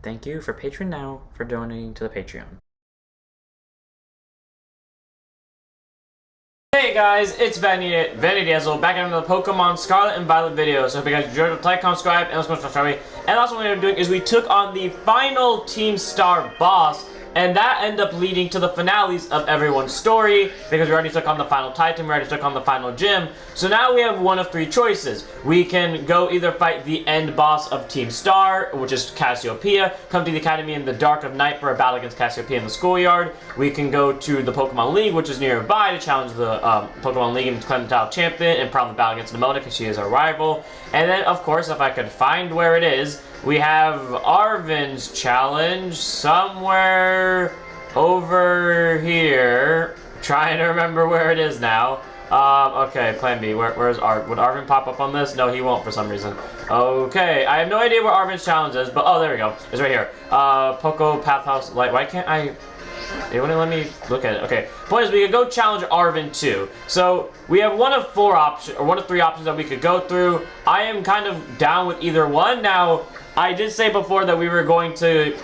Thank you for Patreon now for donating to the Patreon. Hey guys, it's Vanity Dazzle back into the Pokemon Scarlet and Violet video. So hope you guys enjoyed the like, comment, subscribe, and let's go to the And also what we're doing is we took on the final Team Star boss, and that ended up leading to the finales of everyone's story, because we already took on the final Titan, we already took on the final gym. So now we have one of three choices. We can go either fight the end boss of Team Star, which is Cassiopeia, come to the Academy in the dark of night for a battle against Cassiopeia in the schoolyard. We can go to the Pokemon League, which is nearby, to challenge the Pokemon League and claim the title champion, and probably battle against Nemona, because she is our rival. And then, of course, if I could find where it is, we have Arven's challenge somewhere over here. Trying to remember where it is now. Okay, plan B. Where's Arven? Would Arven pop up on this? No, he won't for some reason. Okay, I have no idea where Arven's challenge is, but oh, there we go. It's right here. Poco Path House Light. Why can't I? They wouldn't let me look at it. Okay. Point is, we could go challenge Arven too. So we have one of three options that we could go through. I am kind of down with either one. Now, I did say before that we were going to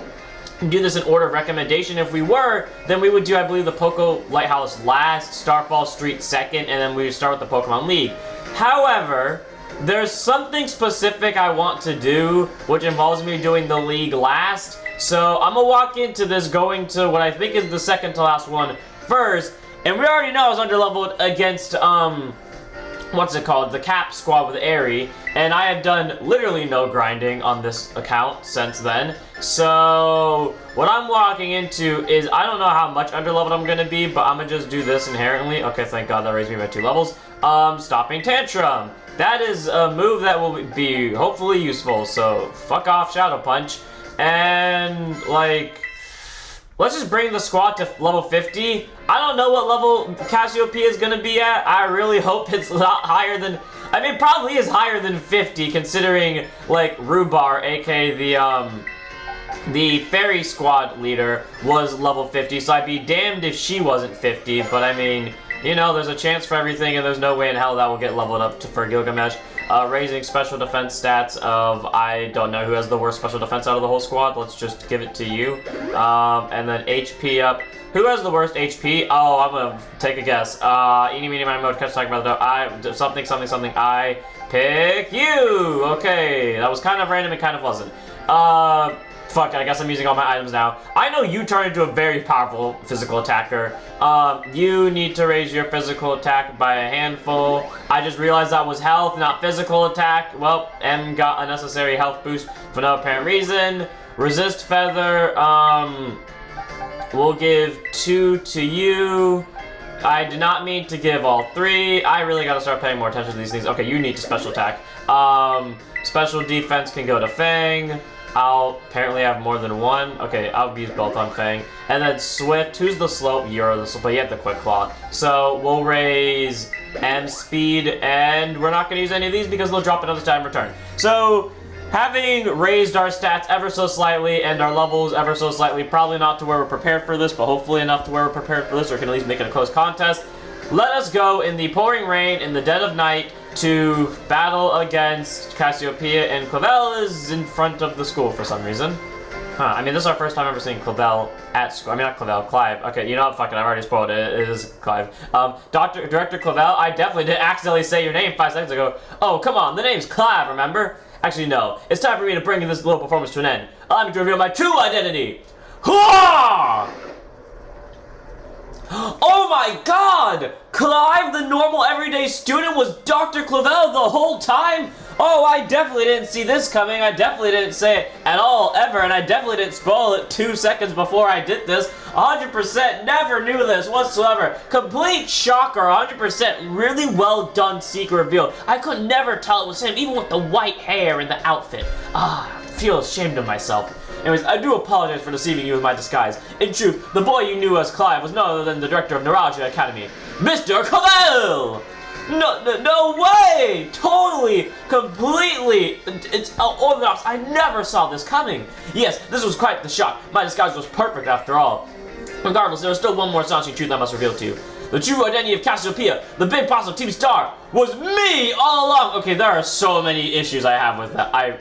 do this in order of recommendation. If we were, then we would do, I believe, the Poco Lighthouse last, Starfall Street second, and then we would start with the Pokemon League. However, there's something specific I want to do, which involves me doing the League last. So I'm gonna walk into this going to what I think is the second to last one first, and we already know I was underleveled against what's it called, the Cap squad with Aerie, and I have done literally no grinding on this account since then. So what I'm walking into is, I don't know how much underleveled I'm gonna be, but I'm gonna just do this inherently. Okay, thank God that raised me by 2 levels. Stopping Tantrum. That is a move that will be hopefully useful, so fuck off Shadow Punch. And, like, let's just bring the squad to level 50. I don't know what level Cassiopeia is going to be at. I really hope it's not higher than... I mean, probably is higher than 50, considering, like, Rhubarb, aka the Fairy Squad leader, was level 50. So I'd be damned if she wasn't 50. But, I mean, you know, there's a chance for everything, and there's no way in hell that will get leveled up for Gilgamesh. Raising special defense stats of, I don't know who has the worst special defense out of the whole squad. Let's just give it to you. And then HP up. Who has the worst HP? Oh, I'm gonna take a guess. Eeny, meeny, miny, moe, catch, talk about something. I pick you. Okay, that was kind of random. It kind of wasn't. Fuck, I guess I'm using all my items now. I know you turn into a very powerful physical attacker. You need to raise your physical attack by a handful. I just realized that was health, not physical attack. Well, M got a necessary health boost for no apparent reason. Resist Feather, we'll give 2 to you. I did not mean to give all 3. I really gotta start paying more attention to these things. Okay, you need to special attack. Special defense can go to Fang. I'll apparently have more than one. Okay, I'll use both on Fang. And then Swift, who's the slow? You're the slow, but you have the Quick Claw. So we'll raise M speed, and we're not gonna use any of these because they'll drop another time return. So, having raised our stats ever so slightly and our levels ever so slightly, probably not to where we're prepared for this, but hopefully enough to where we're prepared for this, or can at least make it a close contest. Let us go in the pouring rain, in the dead of night, to battle against Cassiopeia, and Clavel is in front of the school for some reason. Huh, I mean, this is our first time ever seeing Clavel at school. I mean, not Clavel, Clive. Okay, you know what, fuck it, I've already spoiled it. It is Clive. Director Clavel, I definitely did accidentally say your name 5 seconds ago. Oh, come on, the name's Clive, remember? Actually, no. It's time for me to bring this little performance to an end. Allow me to reveal my true identity. Hooah! Oh my god! Clive, the normal everyday student, was Dr. Clavel the whole time? Oh, I definitely didn't see this coming. I definitely didn't say it at all, ever, and I definitely didn't spoil it 2 seconds before I did this. 100% never knew this whatsoever. Complete shocker, 100% really well done secret reveal. I could never tell it was him, even with the white hair and the outfit. I feel ashamed of myself. Anyways, I do apologize for deceiving you with my disguise. In truth, the boy you knew as Clive was no other than the director of Neuralgia Academy, Mr. Clavel! No way! Totally, completely, it's orthodox. I never saw this coming. Yes, this was quite the shock. My disguise was perfect after all. Regardless, there was still one more astonishing truth I must reveal to you. The true identity of Cassiopeia, the big boss of Team Star, was me all along. Okay, there are so many issues I have with that.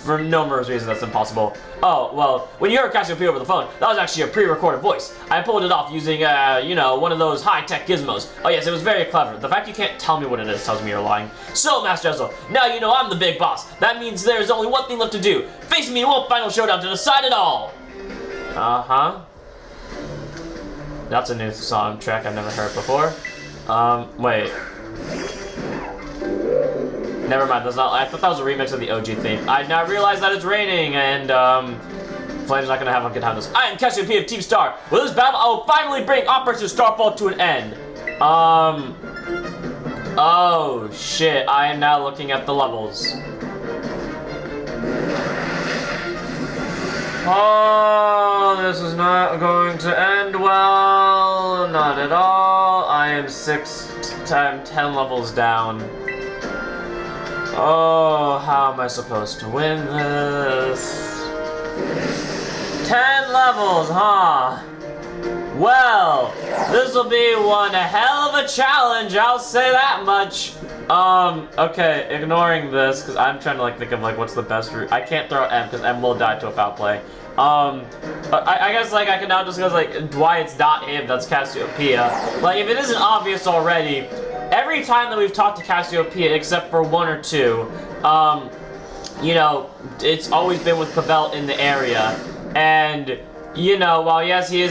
For numerous reasons, that's impossible. Oh, well, when you heard Cassiopeia over the phone, that was actually a pre-recorded voice. I pulled it off using, you know, one of those high-tech gizmos. Oh yes, it was very clever. The fact you can't tell me what it is tells me you're lying. So, Master Ezel, now you know I'm the big boss. That means there's only one thing left to do. Face me in one final showdown to decide it all. Uh-huh. That's a new song track I've never heard before. Wait. Never mind, that's not. I thought that was a remix of the OG theme. I now realize that it's raining, and Flame's not gonna have a good time with this. I am Cassiopeia of Team Star. With this battle, I will finally bring Operation Starfall to an end. Oh shit! I am now looking at the levels. Oh, this is not going to end well. Not at all. I am 10 levels down. Oh, how am I supposed to win this? 10 levels, huh? Well, this will be one hell of a challenge, I'll say that much. Okay, ignoring this, because I'm trying to, like, think of, like, what's the best route. I can't throw M, because M will die to a foul play. I guess, like, I can now just go, like, why it's not him, that's Cassiopeia. Like, if it isn't obvious already, every time that we've talked to Cassiopeia, except for one or two, you know, it's always been with Pavel in the area, and, you know, while yes, he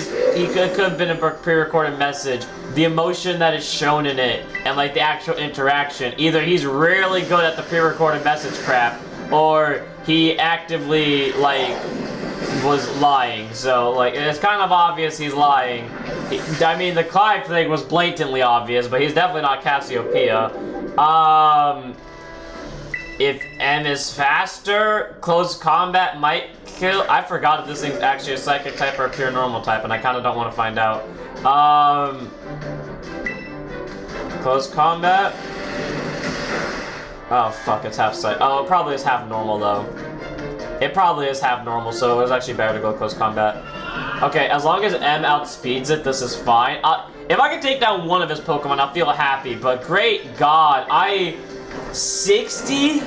could have been a pre-recorded message, the emotion that is shown in it, and, like, the actual interaction, either he's really good at the pre-recorded message crap, or he actively, like, was lying. So, like, it's kind of obvious he's lying. I mean, the Clive thing was blatantly obvious, but he's definitely not Cassiopeia. If M is faster, close combat might kill. I forgot if this thing's actually a psychic type or a pure normal type, and I kind of don't want to find out. Close combat. Oh fuck, it's half psych. Oh, it probably is half normal though. It probably is half normal, so it was actually better to go close combat. Okay, as long as M outspeeds it, this is fine. If I can take down one of his Pokemon, I'll feel happy, but great god, 60?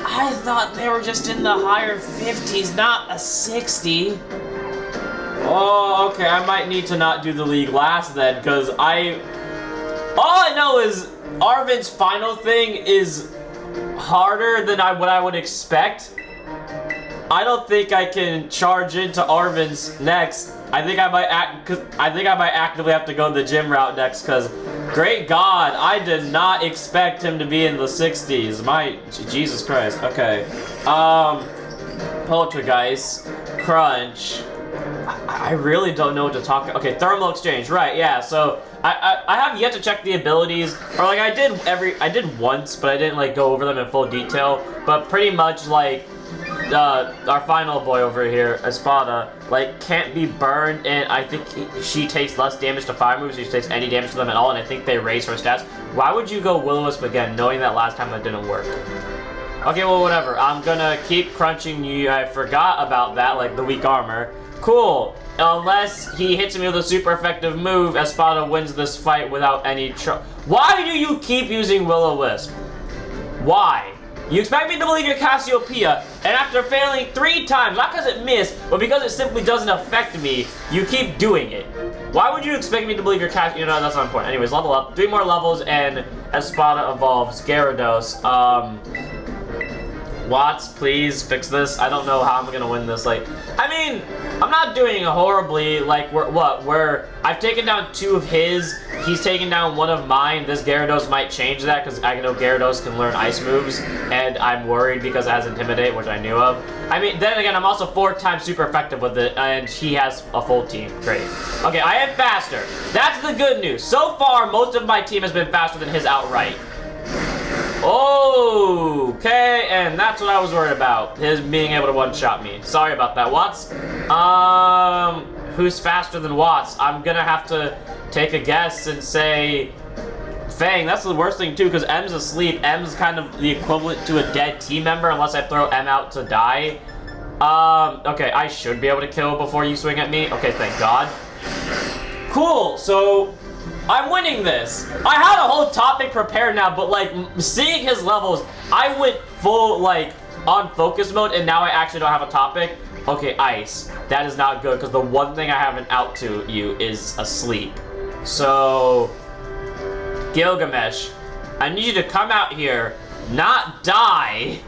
I thought they were just in the higher 50s, not a 60. Oh, okay, I might need to not do the league last then, because all I know is Arven's final thing is harder than what I would expect. I don't think I can charge into Arven's next. I think I might actively have to go the gym route next, because great god, I did not expect him to be in the 60s. My Jesus Christ. Okay. Poltergeist, Crunch. I really don't know what to talk about. Okay, Thermal Exchange, right, yeah, so I have yet to check the abilities, or like I did once, but I didn't like go over them in full detail, but pretty much like our final boy over here, Espada, like can't be burned, and I think she takes less damage to fire moves, she takes any damage to them at all, and I think they raise her stats. Why would you go Will-O-Wisp again, knowing that last time that didn't work? Okay, well whatever, I'm gonna keep crunching you. I forgot about that, like the weak armor. Cool. Unless he hits me with a super effective move, Espada wins this fight without any trouble. Why do you keep using Will-O-Wisp? Why? You expect me to believe you're Cassiopeia, and after failing 3 times, not because it missed, but because it simply doesn't affect me, you keep doing it. Why would you expect me to believe you're Cassiopeia? You know, that's not important. Anyways, level up. 3 more levels, and Espada evolves. Gyarados. Watts, please fix this. I don't know how I'm gonna win this. Like, I mean, I'm not doing horribly. Like, I've taken down 2 of his. He's taken down 1 of mine. This Gyarados might change that because I know Gyarados can learn ice moves, and I'm worried because it has Intimidate, which I knew of. I mean, then again, I'm also 4 times super effective with it, and he has a full team. Great. Okay, I am faster. That's the good news. So far, most of my team has been faster than his outright. Okay, and that's what I was worried about, his being able to one-shot me. Sorry about that, Watts. Who's faster than Watts? I'm gonna have to take a guess and say Fang. That's the worst thing too, because M's asleep. M's kind of the equivalent to a dead team member unless I throw M out to die. Okay, I should be able to kill before you swing at me. Okay, thank God. Cool, so I'm winning this. I had a whole topic prepared now, but like seeing his levels, I went full like on focus mode, and now I actually don't have a topic. Okay, Ice. That is not good because the one thing I haven't out to you is asleep. So, Gilgamesh, I need you to come out here, not die,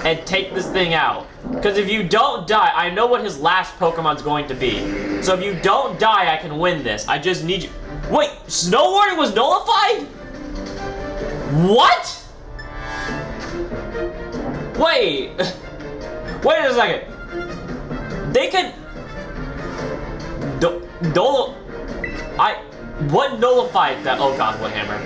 and take this thing out. Because if you don't die, I know what his last Pokemon's going to be. So if you don't die, I can win this. I just need you. Wait, Snow Warning was nullified? What? Wait. Wait a second. They could. What nullified that? Oh god, what hammer?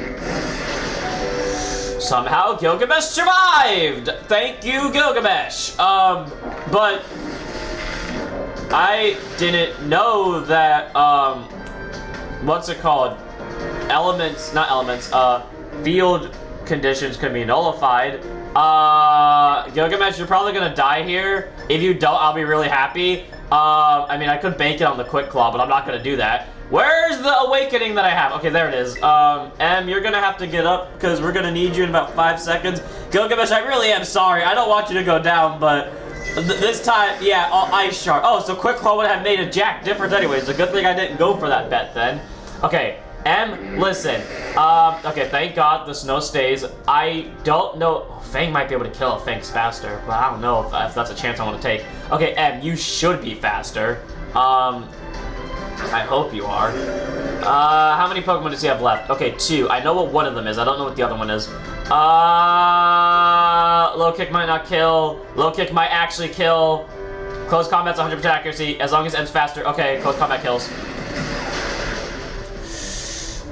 Somehow Gilgamesh survived! Thank you, Gilgamesh! But I didn't know that, what's it called? Field conditions can be nullified. Gilgamesh, you're probably gonna die here. If you don't, I'll be really happy. I mean, I could bake it on the Quick Claw, but I'm not gonna do that. Where's the awakening that I have? Okay, there it is. Em, you're gonna have to get up because we're gonna need you in about 5 seconds. Gilgamesh, I really am sorry. I don't want you to go down, but this time, yeah, Ice Shard. Oh, so Quick Claw would have made a jack difference anyways. It's a good thing I didn't go for that bet then. Okay, Em, listen. Okay, thank God the snow stays. I don't know. Oh, Fang might be able to kill if Fang's faster, but I don't know if that's a chance I want to take. Okay, Em, you should be faster. I hope you are. How many Pokemon does he have left? Okay, 2. I know what one of them is. I don't know what the other one is. Low kick might not kill. Low kick might actually kill. Close combat's 100% accuracy. As long as M's faster. Okay, close combat kills.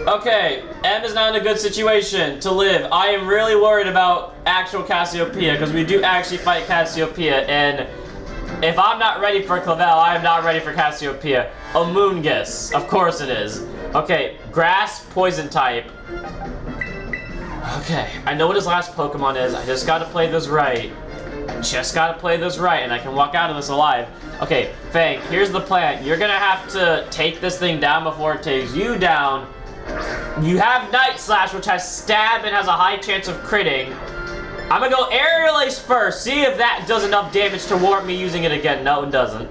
Okay, M is not in a good situation to live. I am really worried about actual Cassiopeia because we do actually fight Cassiopeia, and if I'm not ready for Clavel, I am not ready for Cassiopeia. Amoonguss, of course it is. Okay, grass, poison type. Okay, I know what his last Pokemon is. I just gotta play this right. And I can walk out of this alive. Okay, Fang, here's the plan. You're gonna have to take this thing down before it takes you down. You have Night Slash, which has stab and has a high chance of critting. I'm gonna go Aerial Ace first, see if that does enough damage to warrant me using it again. No, it doesn't.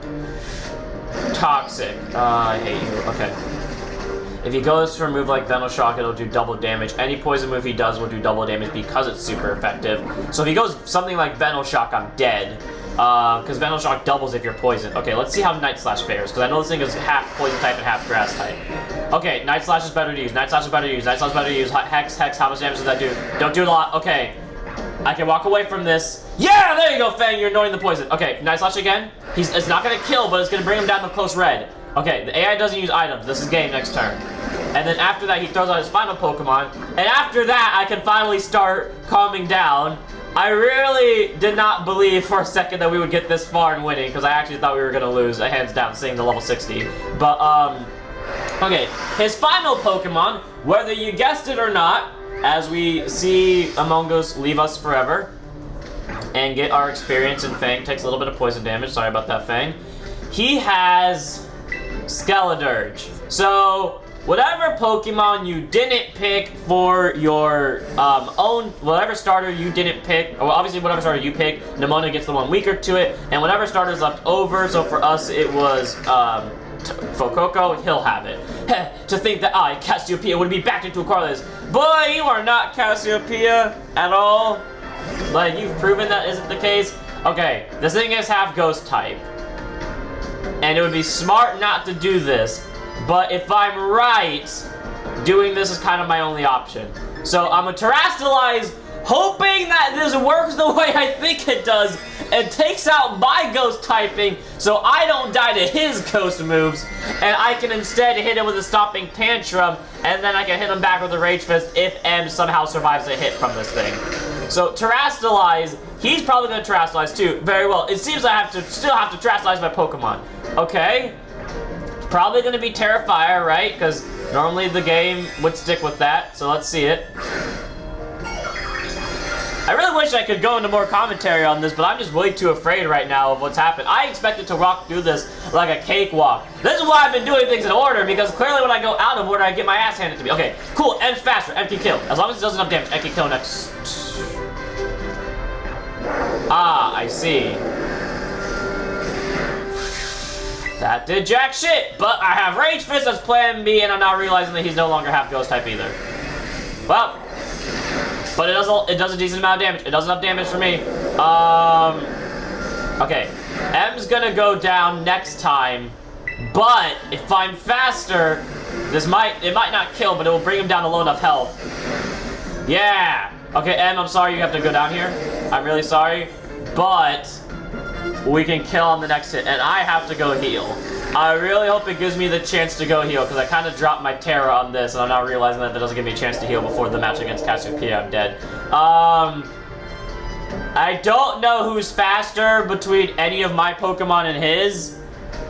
Toxic. I hate you. Okay. If he goes for a move like Venoshock, it'll do double damage. Any poison move he does will do double damage because it's super effective. So if he goes something like Venoshock, I'm dead. Because Venoshock doubles if you're poisoned. Okay, let's see how Night Slash fares, because I know this thing is half poison type and half grass type. Okay, Night Slash is better to use. Night Slash is better to use. Hex, how much damage does that do? Don't do it a lot. Okay. I can walk away from this. Yeah, there you go, Fang. You're ignoring the poison. Okay, Night Slash again. It's not going to kill, but it's going to bring him down to close red. Okay, the AI doesn't use items. This is game next turn. And then after that, he throws out his final Pokemon. And after that, I can finally start calming down. I really did not believe for a second that we would get this far in winning, because I actually thought we were going to lose, hands down, seeing the level 60. But, okay, his final Pokemon, whether you guessed it or not, as we see Among Us leave us forever and get our experience, and Fang takes a little bit of poison damage. Sorry about that, Fang. He has Skeledirge. So, whatever Pokemon you didn't pick for your own, whatever starter you didn't pick, well, obviously whatever starter you pick, Nemona gets the one weaker to it, and whatever starter's left over, so for us it was Fuecoco, he'll have it. To think that Cassiopeia would be backed into a Corliss. Boy, you are not Cassiopeia at all. Like, you've proven that isn't the case. Okay, this thing is half ghost type. And it would be smart not to do this. But if I'm right, doing this is kind of my only option. So I'm gonna Terrastalize, hoping that this works the way I think it does, and takes out my ghost typing, so I don't die to his ghost moves, and I can instead hit him with a Stomping Tantrum, and then I can hit him back with a Rage Fist if M somehow survives a hit from this thing. So Terrastalize, he's probably gonna Terrastalize too. Very well. It seems I still have to Terrastalize my Pokemon. Okay. Probably gonna be Terrifier, right? Because normally the game would stick with that, so let's see it. I really wish I could go into more commentary on this, but I'm just way too afraid right now of what's happened. I expected to walk through this like a cakewalk. This is why I've been doing things in order, because clearly when I go out of order, I get my ass handed to me. Okay, cool, M's faster, M can kill. As long as it does enough damage, M can kill next. Ah, I see. That did jack shit, but I have Rage Fist as plan B, and I'm now realizing that he's no longer half ghost type either. Well, but it does a decent amount of damage. It does enough damage for me. Okay, M's gonna go down next time, but if I'm faster, it might not kill, but it will bring him down to low enough health. Yeah. Okay, M, I'm sorry you have to go down here. I'm really sorry, but we can kill on the next hit, and I have to go heal. I really hope it gives me the chance to go heal, because I kind of dropped my Terra on this, and I'm now realizing that if it doesn't give me a chance to heal before the match against Cassiopeia, I'm dead. I don't know who's faster between any of my Pokemon and his.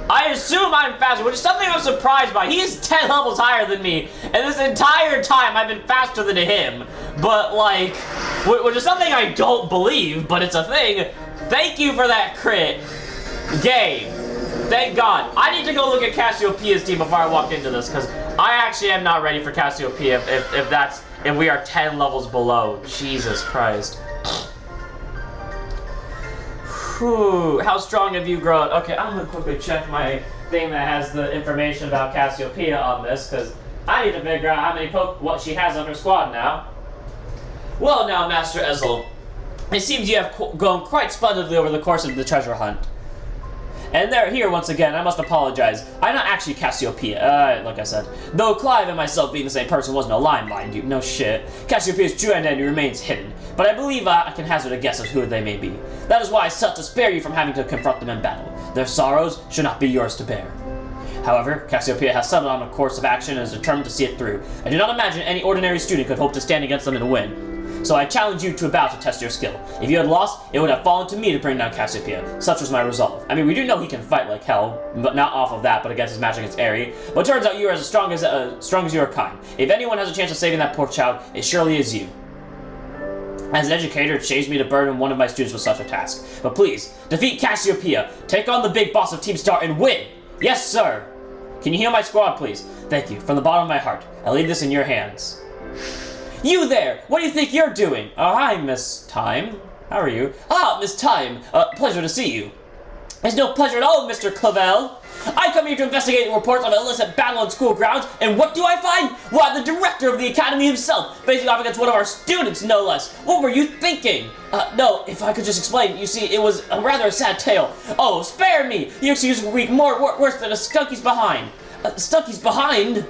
I assume I'm faster, which is something I'm surprised by. He's 10 levels higher than me, and this entire time I've been faster than him. But, like, which is something I don't believe, but it's a thing. Thank you for that crit. Game. Thank God. I need to go look at Cassiopeia's team before I walk into this, because I actually am not ready for Cassiopeia if we are 10 levels below. Jesus Christ. Whew, how strong have you grown? Okay, I'm gonna quickly check my thing that has the information about Cassiopeia on this, because I need to figure out how many what she has on her squad now. Well now, Master Ezel, it seems you have grown quite splendidly over the course of the treasure hunt. And they're here once again, I must apologize. I'm not actually Cassiopeia, like I said. Though Clive and myself being the same person wasn't a lie, mind you. No shit. Cassiopeia's true identity remains hidden, but I believe I can hazard a guess of who they may be. That is why I sought to spare you from having to confront them in battle. Their sorrows should not be yours to bear. However, Cassiopeia has settled on a course of action and is determined to see it through. I do not imagine any ordinary student could hope to stand against them and win. So I challenge you to a battle to test your skill. If you had lost, it would have fallen to me to bring down Cassiopeia. Such was my resolve. I mean, we do know he can fight like hell, but not off of that, but against his match against Aerie. But it turns out you are as strong as you are kind. If anyone has a chance of saving that poor child, it surely is you. As an educator, it shames me to burden one of my students with such a task. But please, defeat Cassiopeia, take on the big boss of Team Star, and win! Yes, sir! Can you heal my squad, please? Thank you, from the bottom of my heart. I leave this in your hands. You there! What do you think you're doing? Oh, hi, Miss Time. How are you? Ah, Miss Time. Pleasure to see you. It's no pleasure at all, Mr. Clavel. I come here to investigate reports of an illicit battle on school grounds, and what do I find? Why, the director of the academy himself, facing off against one of our students, no less. What were you thinking? No, if I could just explain. You see, it was a rather sad tale. Oh, spare me! Your excuse will read worse than a skunky's behind. Skunky's behind?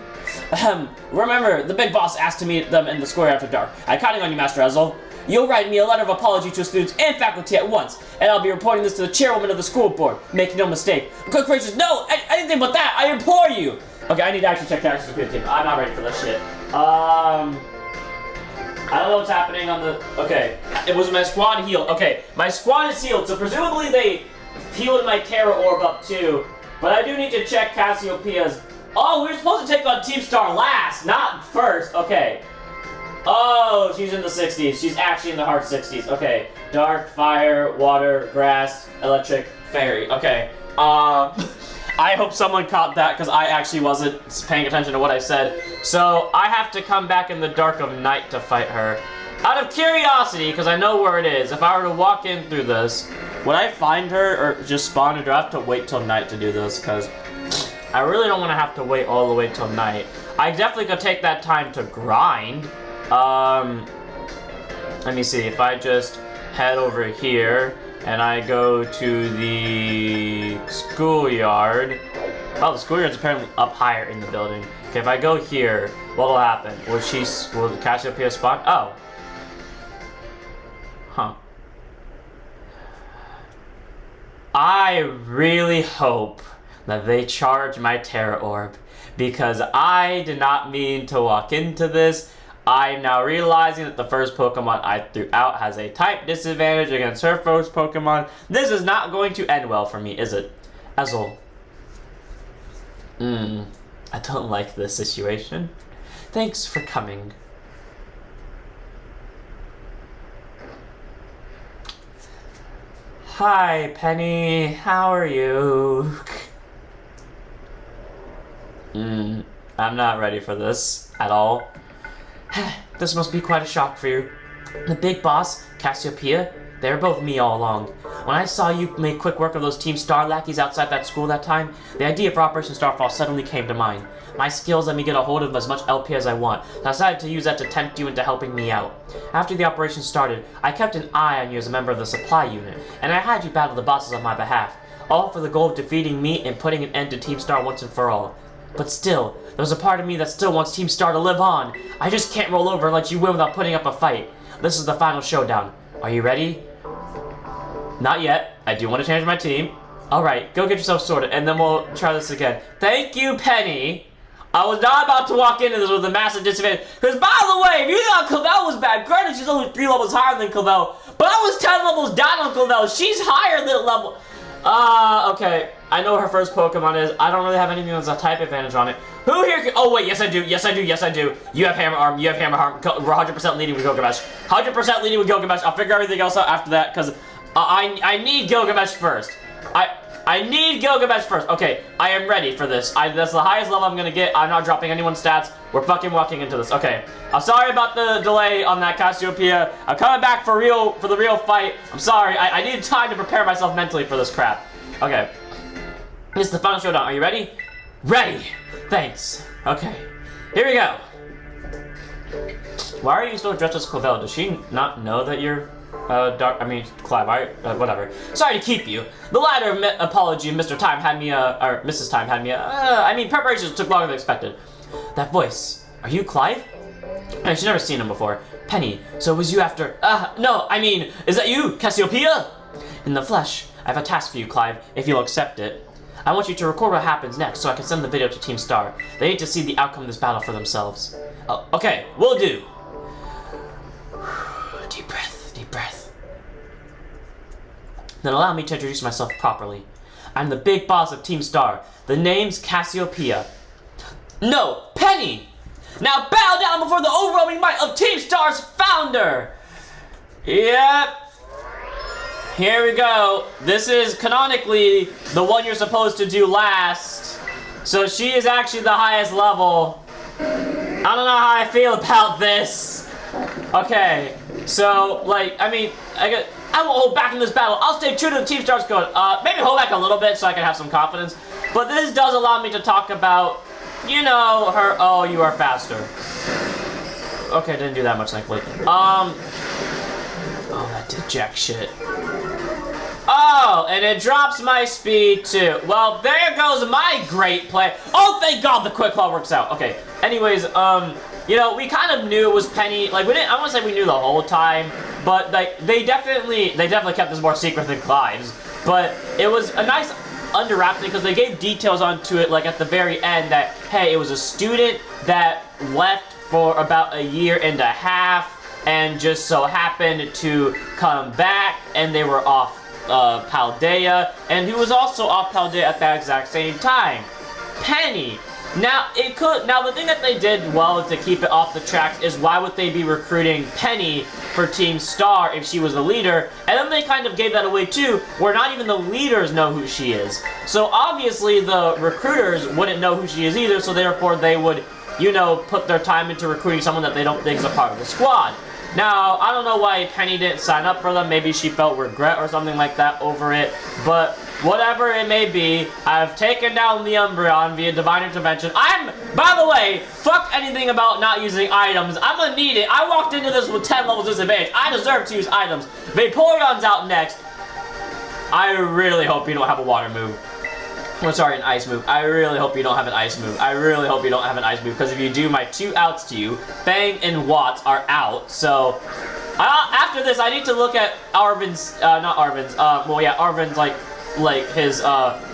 Remember, the big boss asked to meet them in the square after dark. I'm counting on you, Master Ezel. You'll write me a letter of apology to students and faculty at once, and I'll be reporting this to the chairwoman of the school board. Make no mistake. Good gracious, no! Anything but that! I implore you! Okay, I need to actually check the action team. I'm not ready for this shit. I don't know what's happening on the... Okay, it was my squad healed. Okay, my squad is healed, so presumably they healed my Terra Orb up too. But I do need to check Cassiopeia's... Oh, we were supposed to take on Team Star last, not first. Okay. Oh, she's in the 60s. She's actually in the hard 60s. Okay. Dark, fire, water, grass, electric, fairy. Okay. I hope someone caught that because I actually wasn't paying attention to what I said. So I have to come back in the dark of night to fight her. Out of curiosity, because I know where it is, if I were to walk in through this, would I find her or just spawn her? Do I have to wait till night to do this? Because I really don't want to have to wait all the way till night. I definitely could take that time to grind. Let me see, if I just head over here and I go to the schoolyard. Oh, the schoolyard's apparently up higher in the building. Okay, if I go here, what'll happen? Will Cassiopeia spawn? Oh. Huh. I really hope that they charge my Terra Orb, because I did not mean to walk into this. I'm now realizing that the first Pokemon I threw out has a type disadvantage against her first Pokemon. This is not going to end well for me, is it? Ezel. I don't like this situation. Thanks for coming. Hi, Penny. How are you? I'm not ready for this at all. This must be quite a shock for you. The big boss, Cassiopeia, they were both me all along. When I saw you make quick work of those Team Star lackeys outside that school that time, the idea for Operation Starfall suddenly came to mind. My skills let me get a hold of as much LP as I want, so I decided to use that to tempt you into helping me out. After the operation started, I kept an eye on you as a member of the supply unit, and I had you battle the bosses on my behalf, all for the goal of defeating me and putting an end to Team Star once and for all. But still, there's a part of me that still wants Team Star to live on. I just can't roll over and let you win without putting up a fight. This is the final showdown. Are you ready? Not yet. I do want to change my team. Alright, go get yourself sorted, and then we'll try this again. Thank you, Penny. I was not about to walk into this with a massive disadvantage. Because, by the way, if you thought Clavel was bad, granted she's only 3 levels higher than Clavel, but I was 10 levels down on Clavel. She's higher than level... okay. I know what her first Pokemon is. I don't really have anything that's a type advantage on it. Who here can... Oh, wait, yes I do. Yes I do. Yes I do. You have Hammer Arm. You have Hammer Arm. We're 100% leading with Gilgamesh. 100% leading with Gilgamesh. I'll figure everything else out after that, because I need Gilgamesh first. I need Gilgamesh first. Okay, I am ready for this. That's the highest level I'm gonna get. I'm not dropping anyone's stats. We're fucking walking into this. Okay, I'm sorry about the delay on that Cassiopeia. I'm coming back for the real fight. I'm sorry. I needed time to prepare myself mentally for this crap. Okay, this is the final showdown. Are you ready? Ready. Thanks. Okay, here we go. Why are you still dressed as Clavel? Does she not know that you're Clive, whatever. Sorry to keep you. The latter apology of Mr. Time had me, or Mrs. Time had me, preparations took longer than expected. That voice, are you Clive? She's never seen him before. Penny, so it was you after, no, is that you, Cassiopeia? In the flesh, I have a task for you, Clive, if you'll accept it. I want you to record what happens next so I can send the video to Team Star. They need to see the outcome of this battle for themselves. Oh, okay, will do. Deep breath. Deep breath. Then allow me to introduce myself properly. I'm the big boss of Team Star. The name's Cassiopeia. No, Penny! Now bow down before the overwhelming might of Team Star's founder! Yep. Here we go. This is canonically the one you're supposed to do last. So she is actually the highest level. I don't know how I feel about this. Okay. So, I won't hold back in this battle. I'll stay true to the Team Star's code. Maybe hold back a little bit so I can have some confidence. But this does allow me to talk about, you know, her... Oh, you are faster. Okay, didn't do that much, thankfully. Oh, that did jack shit. Oh, and it drops my speed, too. Well, there goes my great play. Oh, thank God the Quick Claw works out. Okay, anyways, you know, we kind of knew it was Penny. Like, I won't say we knew the whole time, but, like, they definitely kept this more secret than Clive's. But it was a nice under-wrap thing, because they gave details onto it, like, at the very end that, hey, it was a student that left for about a year and a half, and just so happened to come back, and they were off Paldea, and he was also off Paldea at that exact same time. Penny. Now, the thing that they did well to keep it off the tracks is why would they be recruiting Penny for Team Star if she was the leader? And then they kind of gave that away too, where not even the leaders know who she is. So obviously the recruiters wouldn't know who she is either, so therefore they would, you know, put their time into recruiting someone that they don't think is a part of the squad. Now, I don't know why Penny didn't sign up for them. Maybe she felt regret or something like that over it. But whatever it may be, I've taken down the Umbreon via Divine Intervention. By the way, fuck anything about not using items. I'm gonna need it. I walked into this with 10 levels disadvantage. I deserve to use items. Vaporeon's out next. I really hope you don't have a water move. Oh, sorry, an ice move. I really hope you don't have an ice move. I really hope you don't have an ice move, because if you do, my 2 outs to you, Fang and Watts, are out. So, after this, I need to look at Arvin's, Arvin's, like his,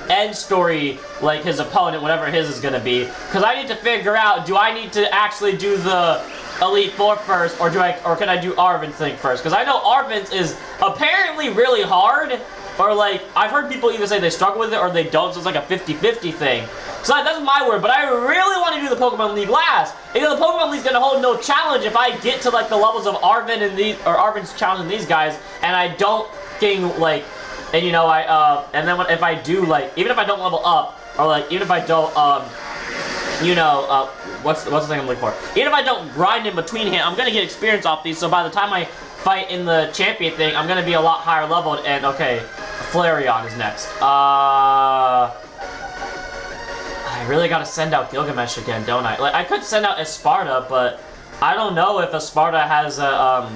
end story, like his opponent, whatever his is gonna be. Because I need to figure out, do I need to actually do the Elite Four first, or can I do Arvin's thing first? Because I know Arvin's is apparently really hard. Or, like, I've heard people either say they struggle with it or they don't, so it's like a 50-50 thing. So that's my word, but I really want to do the Pokemon League last. Because the Pokemon League's gonna hold no challenge if I get to, like, the levels of Arvin and Arvin's challenging these guys, and I don't And you know, and then if I do, like, even if I don't level up, or like, even if I don't, you know, what's the thing I'm looking for? Even if I don't grind in between him, I'm gonna get experience off these, so by the time I fight in the champion thing, I'm gonna be a lot higher leveled, and okay, Flareon is next. I really gotta send out Gilgamesh again, don't I? Like, I could send out Esparta, but I don't know if Esparta has a,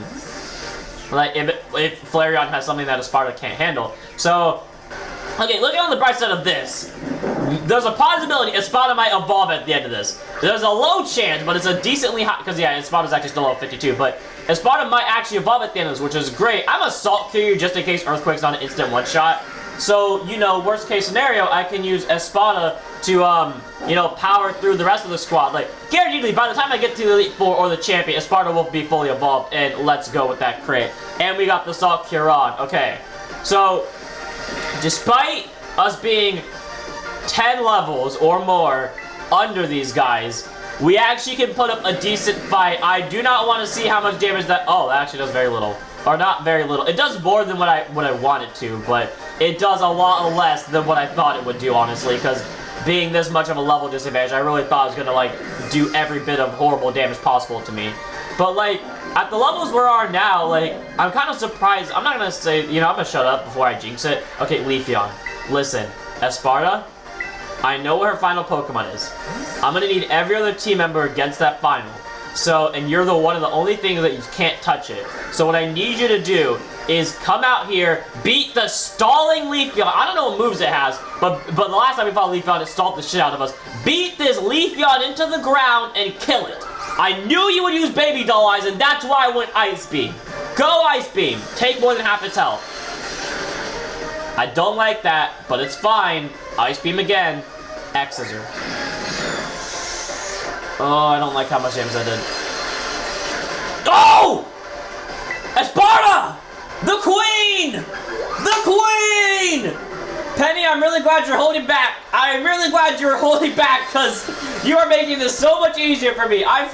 like, if Flareon has something that Esparta can't handle. So, okay, looking on the bright side of this, there's a possibility Espada might evolve at the end of this. There's a low chance, but it's a decently high, because yeah, Espada's actually still level 52, but Espada might actually evolve at the end of this, which is great. I'm a Salt Cure just in case Earthquake's not an instant one-shot. So, you know, worst case scenario, I can use Espada to, you know, power through the rest of the squad. Like, guaranteedly, by the time I get to the Elite Four or the Champion, Espada will be fully evolved, and let's go with that crit. And we got the Salt Cure on. Okay, so, despite us being 10 levels or more under these guys, we actually can put up a decent fight. I do not want to see how much damage that... Oh, that actually does very little. Or not very little. It does more than what I want it to, but it does a lot less than what I thought it would do, honestly, because being this much of a level disadvantage, I really thought it was going to, like, do every bit of horrible damage possible to me. But, like, at the levels we are now, like, I'm kind of surprised. I'm not going to say, you know, I'm going to shut up before I jinx it. Okay, Leafeon. Listen, Esparta, I know what her final Pokemon is. I'm going to need every other team member against that final. So, and you're one of the only things that you can't touch it. So what I need you to do is come out here, beat the stalling Leafeon. I don't know what moves it has, but the last time we fought Leafeon, it stalled the shit out of us. Beat this Leafeon into the ground and kill it. I knew you would use Baby Doll Eyes, and that's why I went Ice Beam. Go Ice Beam. Take more than half its health. I don't like that, but it's fine. Ice Beam again. X's her. Oh, I don't like how much damage I did. Oh! Esparta! The Queen! The Queen! Penny, I'm really glad you're holding back. I'm really glad you're holding back, because you are making this so much easier for me. I'm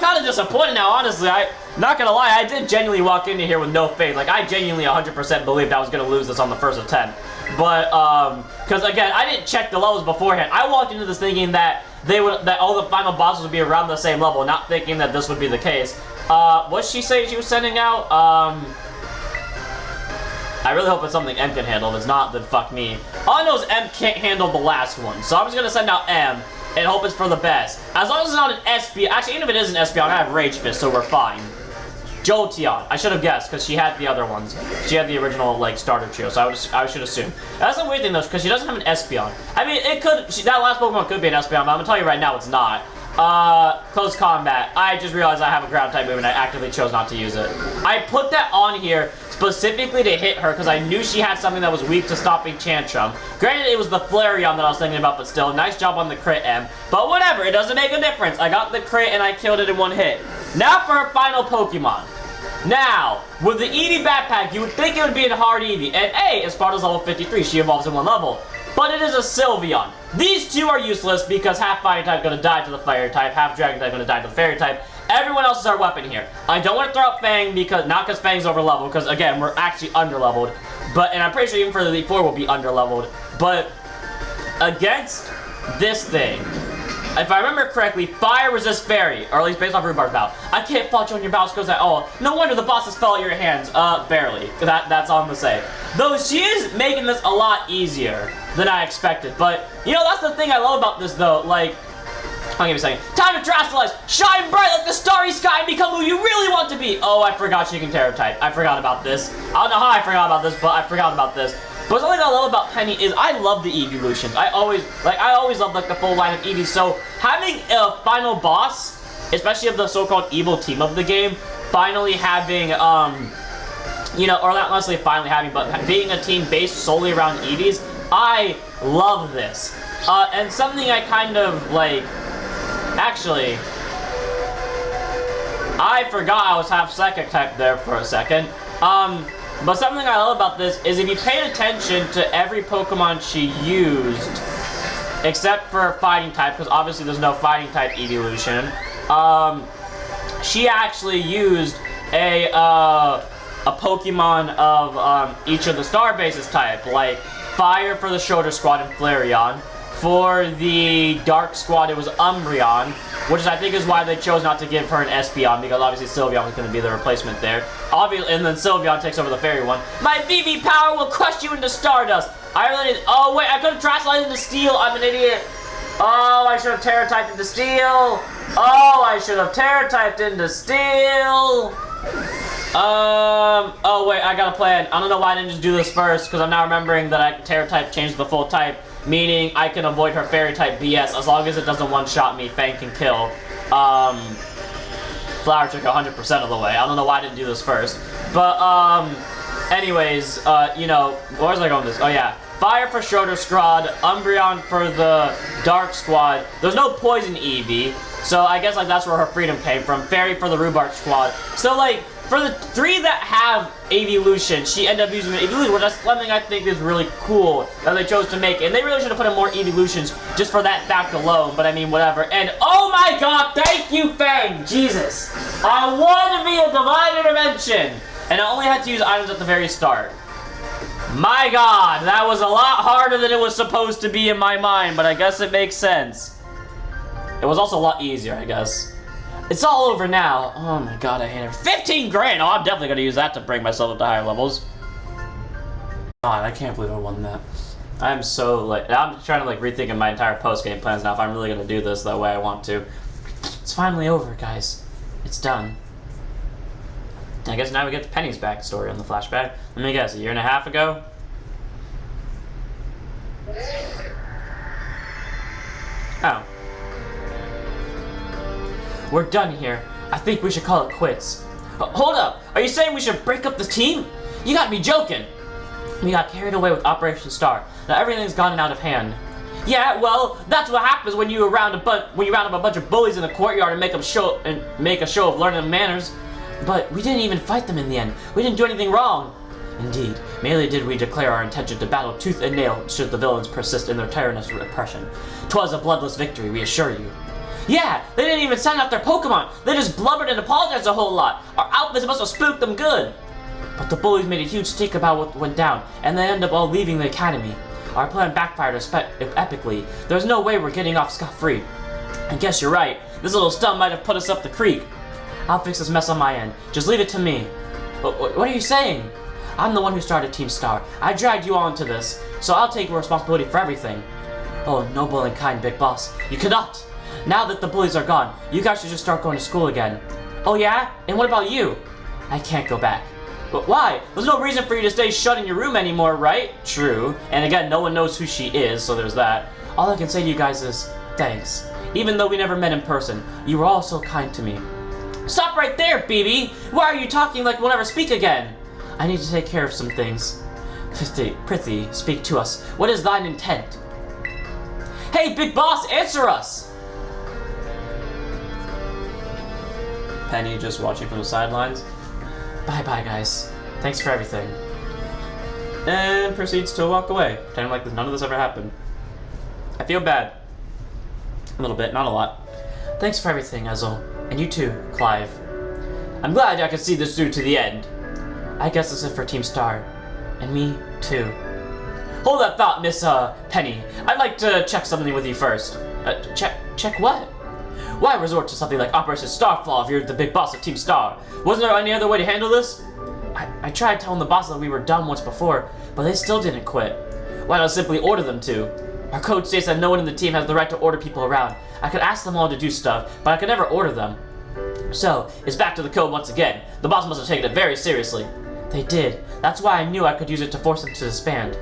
kind of disappointed now, honestly. I'm not gonna lie, I did genuinely walk into here with no faith. Like, I genuinely 100% believed I was gonna lose this on the first attempt. But, because again, I didn't check the levels beforehand. I walked into this thinking that all the final bosses would be around the same level, not thinking that this would be the case. What'd she say she was sending out? I really hope it's something M can handle. If it's not, then fuck me. All I know is M can't handle the last one, so I'm just gonna send out M and hope it's for the best. As long as it's not an Espeon. Actually, even if it is an Espeon, I have Rage Fist, so we're fine. Jolteon. I should have guessed, because she had the other ones. She had the original, like, starter trio, so I should assume. That's a weird thing, though, because she doesn't have an Espeon. I mean, it could... that last Pokemon could be an Espeon, but I'm gonna tell you right now, it's not. Close combat. I just realized I have a ground type move, and I actively chose not to use it. I put that on here specifically to hit her, because I knew she had something that was weak to stopping Tantrum. Granted, it was the Flareon that I was thinking about, but still, nice job on the crit, M. But whatever, it doesn't make a difference. I got the crit, and I killed it in one hit. Now for her final Pokemon. Now, with the Eevee backpack, you would think it would be a hard Eevee. And A, Esparta's level 53, she evolves in one level. But it is a Sylveon. These two are useless because half Fire type gonna die to the Fire type, half Dragon type gonna die to the Fairy type. Everyone else is our weapon here. I don't want to throw out Fang because, not because Fang's over leveled, because again, we're actually under leveled. But, and I'm pretty sure even for the Elite Four we'll be under leveled. But, against this thing, if I remember correctly, Fire resists Fairy, or at least based off Rhubar's battle. I can't fault you on your battles because no wonder the bosses fell at your hands. Barely. That's all I'm gonna say. Though she is making this a lot easier than I expected. But, you know, that's the thing I love about this, though. Like, I'll give me a second. Time to Terastallize! Shine bright like the starry sky and become who you really want to be! Oh, I forgot she can Terror type. I forgot about this. I don't know how I forgot about this, but I forgot about this. But something I love about Penny is I love the evolutions. I always love like the full line of Eevees. So having a final boss, especially of the so-called evil team of the game, finally having you know, or not necessarily finally having, but being a team based solely around Eevees, I love this. And something I kind of like, actually, I forgot I was half Psychic type there for a second. But something I love about this is if you paid attention to every Pokemon she used, except for Fighting type, because obviously there's no Fighting type evolution, she actually used a a Pokemon of each of the star bases type, like Fire for the Shoulder Squad and Flareon. For the Dark Squad, it was Umbreon, which I think is why they chose not to give her an Espeon, because obviously Sylveon was going to be the replacement there. Obviously, and then Sylveon takes over the Fairy one. My VV power will crush you into Stardust. I really need. Oh wait, I could have Terrasalized into Steel. I'm an idiot. Oh, I should have Terra typed into Steel. Oh, I should have Terra typed into Steel. Oh wait, I got a plan. I don't know why I didn't just do this first, because I'm now remembering that I can Terra type change the full type, meaning I can avoid her Fairy type BS as long as it doesn't one-shot me. Fang can kill. Flower took 100% of the way. I don't know why I didn't do this first, but anyways, you know, where was I going with this? Oh yeah. Fire for Shoulder Squad, Umbreon for the Dark Squad. There's no Poison Eevee, so I guess like that's where her freedom came from. Fairy for the Rhubarb Squad. So like, for the 3 that have Evolution, she ended up using the Evolution, which is something I think is really cool that they chose to make. And they really should have put in more Evolutions just for that fact alone, but I mean, whatever. And oh my god, thank you, Fang! Jesus. I wanted to be a divine intervention! And I only had to use items at the very start. My god, that was a lot harder than it was supposed to be in my mind, but I guess it makes sense. It was also a lot easier, I guess. It's all over now. Oh my god, I hate it. 15 grand! Oh, I'm definitely gonna use that to bring myself up to higher levels. God, I can't believe I won that. I'm so, like, I'm trying to, like, rethinking my entire post-game plans now if I'm really gonna do this the way I want to. It's finally over, guys. It's done. I guess now we get Penny's backstory on the flashback. Let me guess, a 1.5 years ago? Oh. We're done here. I think we should call it quits. Hold up! Are you saying we should break up the team? You gotta be joking! We got carried away with Operation Star. Now everything's gotten out of hand. Yeah, well, that's what happens when you round up a bunch of bullies in the courtyard and make a show of learning manners. But we didn't even fight them in the end. We didn't do anything wrong. Indeed, merely did we declare our intention to battle tooth and nail should the villains persist in their tyrannous repression. 'Twas a bloodless victory, we assure you. Yeah, they didn't even send out their Pokemon. They just blubbered and apologized a whole lot. Our outfits must have spooked them good. But the bullies made a huge stink about what went down, and they ended up all leaving the academy. Our plan backfired epically. There's no way we're getting off scot-free. I guess you're right. This little stump might have put us up the creek. I'll fix this mess on my end. Just leave it to me. What are you saying? I'm the one who started Team Star. I dragged you all into this, so I'll take responsibility for everything. Oh, noble and kind Big Boss. You cannot! Now that the bullies are gone, you guys should just start going to school again. Oh yeah? And what about you? I can't go back. But why? There's no reason for you to stay shut in your room anymore, right? True. And again, no one knows who she is, so there's that. All I can say to you guys is, thanks. Even though we never met in person, you were all so kind to me. Stop right there, BB! Why are you talking like we'll never speak again? I need to take care of some things. Prithee, speak to us. What is thine intent? Hey, Big Boss, answer us! Penny just watching from the sidelines. Bye-bye, guys. Thanks for everything. And proceeds to walk away, pretending like none of this ever happened. I feel bad. A little bit, not a lot. Thanks for everything, Ezel. And you too, Clive. I'm glad I could see this through to the end. I guess this is for Team Star. And me, too. Hold that thought, Miss, Penny. I'd like to check something with you first. Check what? Why resort to something like Operation Starfall if you're the big boss of Team Star? Wasn't there any other way to handle this? I tried telling the boss that we were done once before, but they still didn't quit. Why not simply order them to? Our code states that no one in the team has the right to order people around. I could ask them all to do stuff, but I could never order them. So, it's back to the code once again. The boss must have taken it very seriously. They did. That's why I knew I could use it to force them to disband.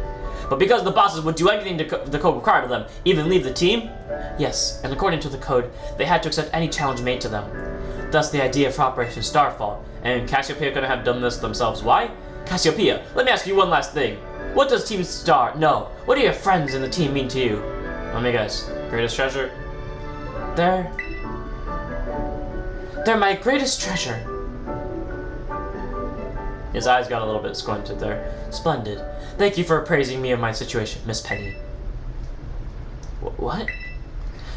But because the bosses would do anything the code required of them, even leave the team? Yes, and according to the code, they had to accept any challenge made to them. Thus the idea for Operation Starfall. And Cassiopeia couldn't have done this themselves. Why? Cassiopeia, let me ask you one last thing. What does Team Star know? What do your friends in the team mean to you? Let me guess. Greatest treasure? They're my greatest treasure. His eyes got a little bit squinted there. Splendid. Thank you for appraising me of my situation, Miss Penny. What?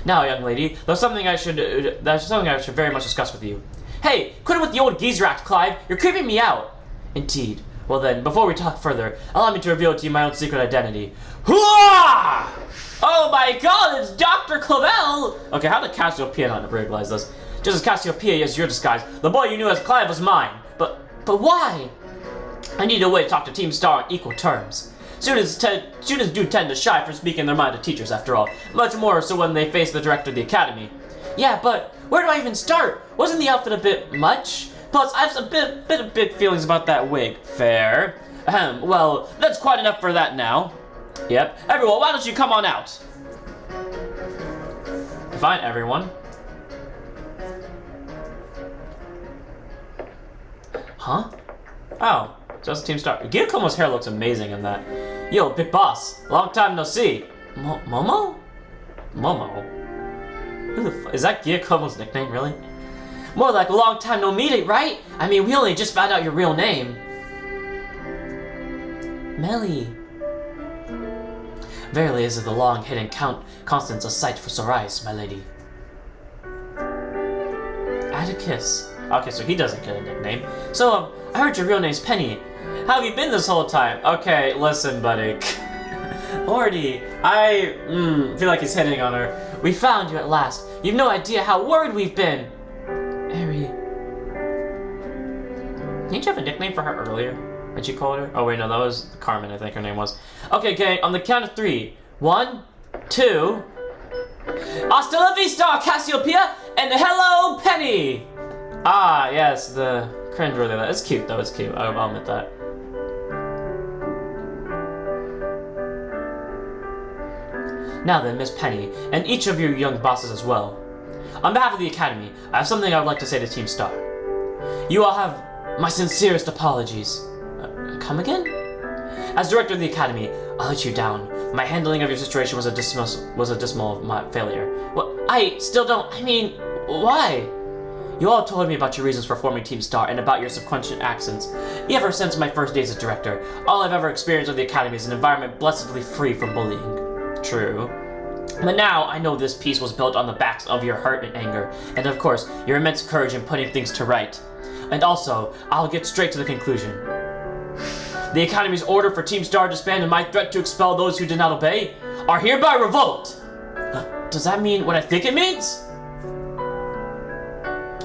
Now, young lady, there's something I should very much discuss with you. Hey, quit it with the old geezer act, Clive. You're creeping me out. Indeed. Well then, before we talk further, allow me to reveal to you my own secret identity. Hooah! Oh my god, it's Dr. Clavel! Okay, how did Cassiopeia not realize this? Just as Cassiopeia is your disguise, the boy you knew as Clive was mine. But why? I need a way to talk to Team Star on equal terms. Students do tend to shy from speaking their mind to teachers, after all. Much more so when they face the director of the academy. Yeah, but where do I even start? Wasn't the outfit a bit much? Plus, I have a bit of big feelings about that wig. Fair. Well, that's quite enough for that now. Yep. Everyone, why don't you come on out? Fine, everyone. Huh? Oh, just Team Star. Giacomo's hair looks amazing in that. Yo, Big Boss. Long time no see. Momo? Momo? Who the is that Giacomo's nickname, really? More like a long time no meeting, right? I mean, we only just found out your real name. Melly. Verily is the long hidden Constance a sight for sore eyes, my lady. Atticus. Okay, so he doesn't get a nickname. So, I heard your real name's Penny. How have you been this whole time? Okay, listen, buddy. Ordy, I feel like he's hitting on her. We found you at last. You've no idea how worried we've been. Harry. Didn't you have a nickname for her earlier? What'd you call her? Oh wait, no, that was Carmen, I think her name was. Okay, gang, on the count of 3. 1, 2. Hasta la vista, Cassiopeia, and hello, Penny! Ah, yes, the cringe-worthy. It's cute, though, it's cute. I'll admit that. Now then, Miss Penny, and each of your young bosses as well. On behalf of the Academy, I have something I would like to say to Team Star. You all have my sincerest apologies. Come again? As director of the Academy, I'll let you down. My handling of your situation was a dismal failure. Well, I still don't. I mean, why? You all told me about your reasons for forming Team Star and about your subconscious accents. Ever since my first days as director, all I've ever experienced with the Academy is an environment blessedly free from bullying. True. But now I know this piece was built on the backs of your hurt and anger, and of course, your immense courage in putting things to right. And also, I'll get straight to the conclusion. The Academy's order for Team Star to disband and my threat to expel those who did not obey are hereby revoked! Does that mean what I think it means?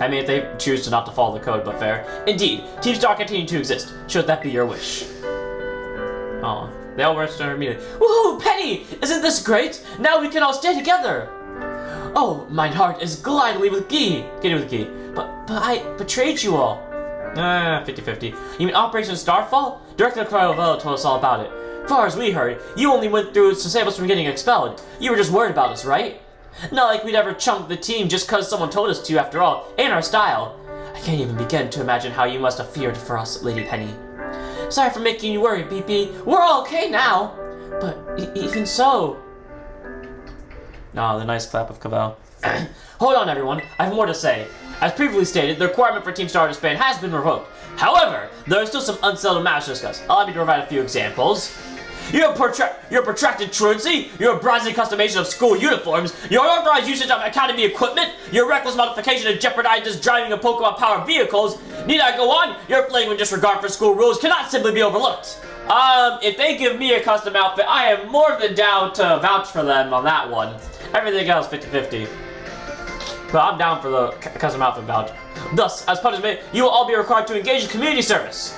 I mean, if they choose to not to follow the code, but fair. Indeed, Team Star continue to exist, should that be your wish. Aw, they all rushed her immediately. Woohoo, Penny! Isn't this great? Now we can all stay together! Oh, mine heart is gladly with Getting with Guy. But I betrayed you all. 50-50. You mean Operation Starfall? Director Clavel told us all about it. Far as we heard, you only went through to save us from getting expelled. You were just worried about us, right? Not like we'd ever chunk the team just cause someone told us to, after all. Ain't our style. I can't even begin to imagine how you must have feared for us, Lady Penny. Sorry for making you worry, BP. We're all okay now. But even so... the nice clap of Cavell. Hold on, everyone. I have more to say. As previously stated, the requirement for Team Star to disband has been revoked. However, there are still some unsettled matters to discuss. Allow me to provide a few examples. Your protracted truancy, your brazen customization of school uniforms, your unauthorized usage of Academy equipment, your reckless modification and jeopardizes driving of Pokemon-powered vehicles. Need I go on? Your flagrant disregard for school rules cannot simply be overlooked. If they give me a custom outfit, I am more than down to vouch for them on that one. Everything else, 50-50. But I'm down for the custom outfit vouch. Thus, as punishment, you will all be required to engage in community service.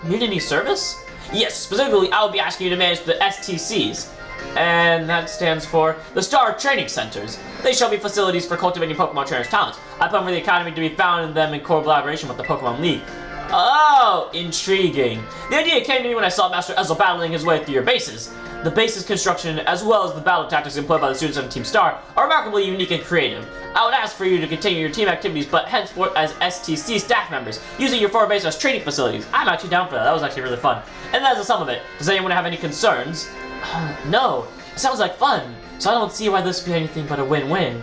Community service? Yes, specifically, I will be asking you to manage the STCs. And that stands for the Star Training Centers. They shall be facilities for cultivating Pokemon trainers' talents. I plan for the Academy to be found in them in collaboration with the Pokemon League. Oh, intriguing. The idea came to me when I saw Master Ezel battling his way through your bases. The base's construction, as well as the battle tactics employed by the students of Team Star, are remarkably unique and creative. I would ask for you to continue your team activities, but henceforth as STC staff members, using your 4 base as training facilities. I'm actually down for that. That was actually really fun. And that's the sum of it. Does anyone have any concerns? No. It sounds like fun, so I don't see why this would be anything but a win-win.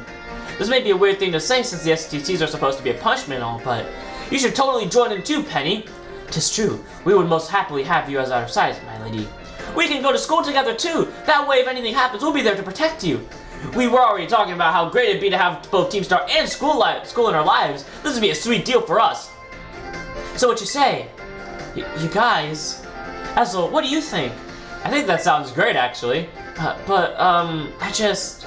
This may be a weird thing to say since the STCs are supposed to be a punishment and all, but you should totally join in too, Penny. 'Tis true. We would most happily have you as our side, my lady. We can go to school together too. That way, if anything happens, we'll be there to protect you. We were already talking about how great it'd be to have both Team Star and school in our lives. This would be a sweet deal for us. So what you say? You guys? Ezel, what do you think? I think that sounds great, actually. I just...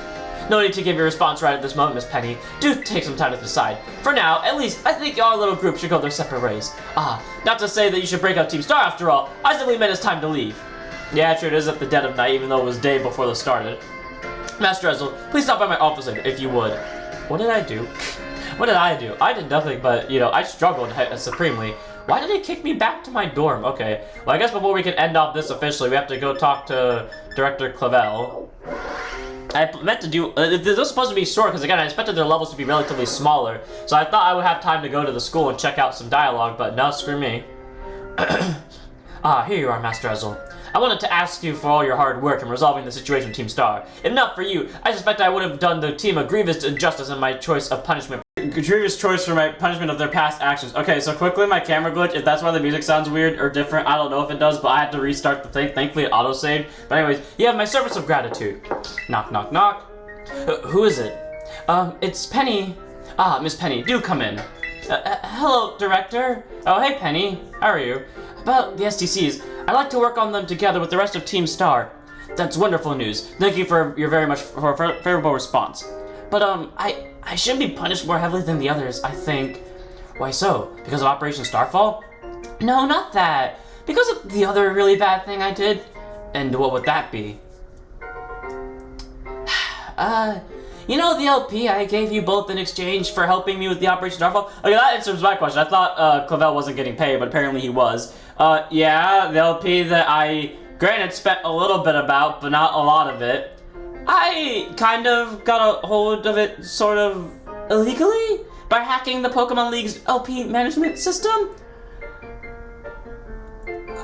No need to give your response right at this moment, Miss Penny. Do take some time to decide. For now, at least, I think your little group should go their separate ways. Not to say that you should break up Team Star after all. I simply meant it's time to leave. Yeah, true, it is at the dead of night, even though it was day before this started. Master Ezel, please stop by my office if you would. What did I do? What did I do? I did nothing but, I struggled supremely. Why did they kick me back to my dorm? Okay, well, I guess before we can end off this officially, we have to go talk to Director Clavel. I meant to do, this was supposed to be short, because again, I expected their levels to be relatively smaller, so I thought I would have time to go to the school and check out some dialogue, but no, screw me. Here you are, Master Ezel. I wanted to ask you for all your hard work in resolving the situation, Team Star. If not for you, I suspect I would have done the team a grievous injustice in my choice of punishment. Grievous choice for my punishment of their past actions. Okay, so quickly, my camera glitch, if that's why the music sounds weird or different, I don't know if it does, but I had to restart the thing. Thankfully, it auto-saved. But anyways, you have my service of gratitude. Knock, knock, knock. Who is it? It's Penny. Miss Penny, do come in. Hello, Director. Oh, hey, Penny. How are you? About the STCs, I'd like to work on them together with the rest of Team Star. That's wonderful news. Thank you for your very much favorable response. But, I shouldn't be punished more heavily than the others, I think. Why so? Because of Operation Starfall? No, not that. Because of the other really bad thing I did. And what would that be? You know the LP I gave you both in exchange for helping me with the Operation Starfall? Okay, that answers my question. I thought, Clavel wasn't getting paid, but apparently he was. Yeah, the LP that I, granted, spent a little bit about, but not a lot of it. I kind of got a hold of it sort of illegally by hacking the Pokemon League's LP management system.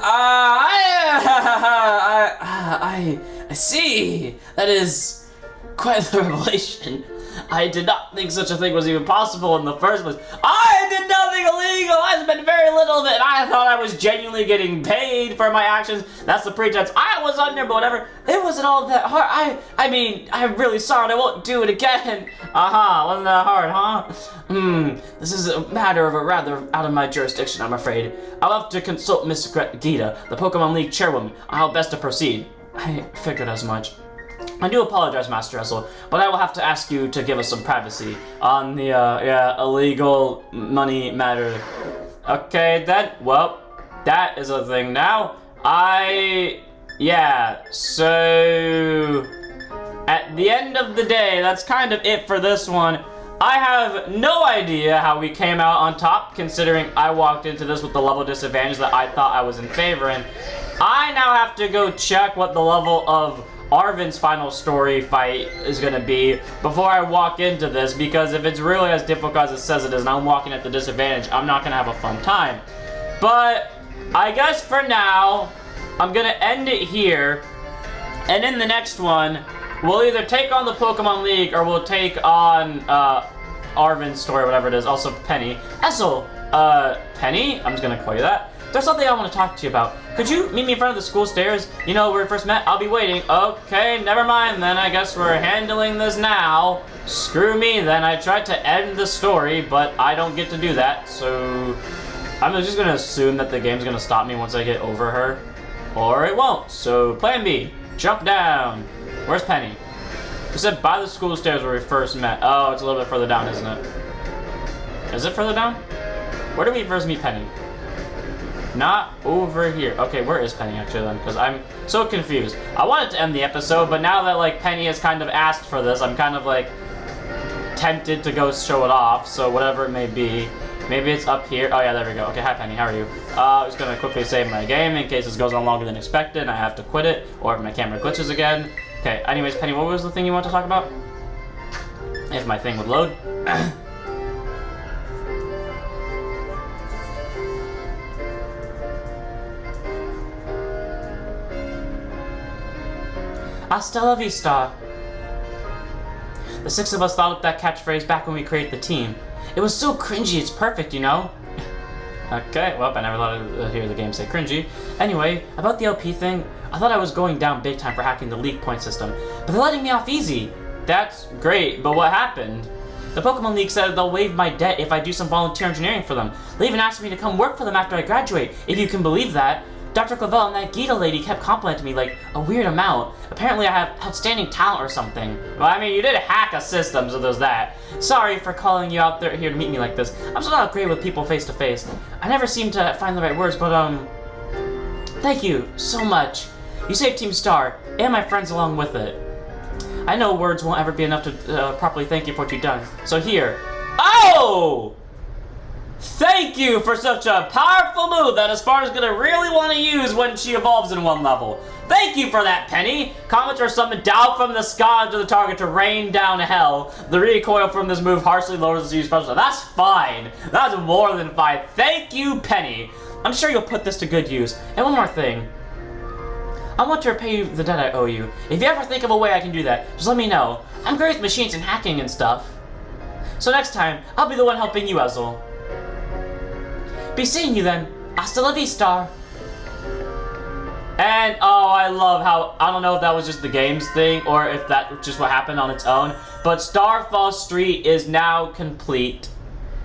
I see. That is quite the revelation. I did not think such a thing was even possible in the first place. I did nothing illegal! I spent very little of it, and I thought I was genuinely getting paid for my actions. That's the pretense I was under, but whatever. It wasn't all that hard. I mean, I'm really sorry, and I won't do it again. Wasn't that hard, huh? This is a matter of a rather out of my jurisdiction, I'm afraid. I'll have to consult Miss Gita, the Pokemon League chairwoman, on how best to proceed. I figured as much. I do apologize, Master Ezel, but I will have to ask you to give us some privacy on the, illegal money matter. Okay, then, well, that is a thing now. So, at the end of the day, that's kind of it for this one. I have no idea how we came out on top, considering I walked into this with the level disadvantage that I thought I was in favor in. I now have to go check what the level of Arven's final story fight is gonna be before I walk into this, because if it's really as difficult as it says it is and I'm walking at the disadvantage, I'm not gonna have a fun time. But I guess for now, I'm gonna end it here, and in the next one, we'll either take on the Pokemon League or we'll take on Arven's story, whatever it is, also Penny. Ezel, Penny? I'm just gonna call you that. There's something I want to talk to you about. Could you meet me in front of the school stairs? You know, where we first met? I'll be waiting. Okay, never mind then. I guess we're handling this now. Screw me then. I tried to end the story, but I don't get to do that. So I'm just going to assume that the game's going to stop me once I get over her. Or it won't. So plan B. Jump down. Where's Penny? You said by the school stairs where we first met. Oh, it's a little bit further down, isn't it? Is it further down? Where did we first meet Penny? Not over here. Okay, where is Penny actually then? Because I'm so confused. I wanted to end the episode, but now that like Penny has kind of asked for this, I'm kind of like tempted to go show it off. So whatever it may be. Maybe it's up here. Oh yeah, there we go. Okay, hi Penny, how are you? I'm just gonna quickly save my game in case this goes on longer than expected and I have to quit it, or if my camera glitches again. Okay, anyways, Penny, what was the thing you want to talk about? If my thing would load. Hasta la vista. The six of us thought up that catchphrase back when we created the team. It was so cringy, it's perfect, you know? Okay, well, I never thought I'd hear the game say cringy. Anyway, about the LP thing, I thought I was going down big time for hacking the league point system, but they're letting me off easy. That's great, but what happened? The Pokemon League said they'll waive my debt if I do some volunteer engineering for them. They even asked me to come work for them after I graduate, if you can believe that. Dr. Clavel and that Gita lady kept complimenting me like a weird amount. Apparently I have outstanding talent or something. Well, I mean, you did hack a system, so there's that. Sorry for calling you out there here to meet me like this. I'm still not great with people face to face. I never seem to find the right words, but thank you so much. You saved Team Star, and my friends along with it. I know words won't ever be enough to properly thank you for what you've done. So here. Oh! Thank you for such a powerful move that Esparta's gonna really want to use when she evolves in one level. Thank you for that, Penny! Comments are summoned down from the sky to the target to rain down hell. The recoil from this move harshly lowers the use special. That's fine. That's more than fine. Thank you, Penny. I'm sure you'll put this to good use. And one more thing. I want to repay you the debt I owe you. If you ever think of a way I can do that, just let me know. I'm great with machines and hacking and stuff. So next time, I'll be the one helping you, Ezel. Be seeing you then. Hasta la vista. And, oh, I love how, I don't know if that was just the game's thing or if that was just what happened on its own, but Starfall Street is now complete.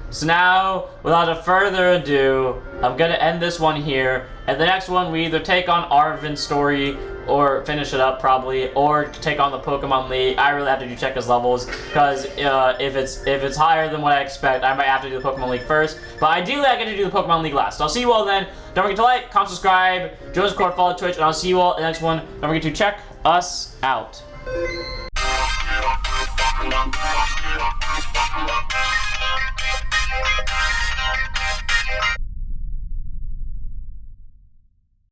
So now, without a further ado, I'm gonna end this one here, and the next one we either take on Arven's story, or finish it up probably, or take on the Pokemon League. I really have to check his levels, because if it's higher than what I expect, I might have to do the Pokemon League first, but ideally I get to do the Pokemon League last. So I'll see you all then. Don't forget to like, comment, subscribe, join us, follow Twitch, and I'll see you all in the next one. Don't forget to check us out.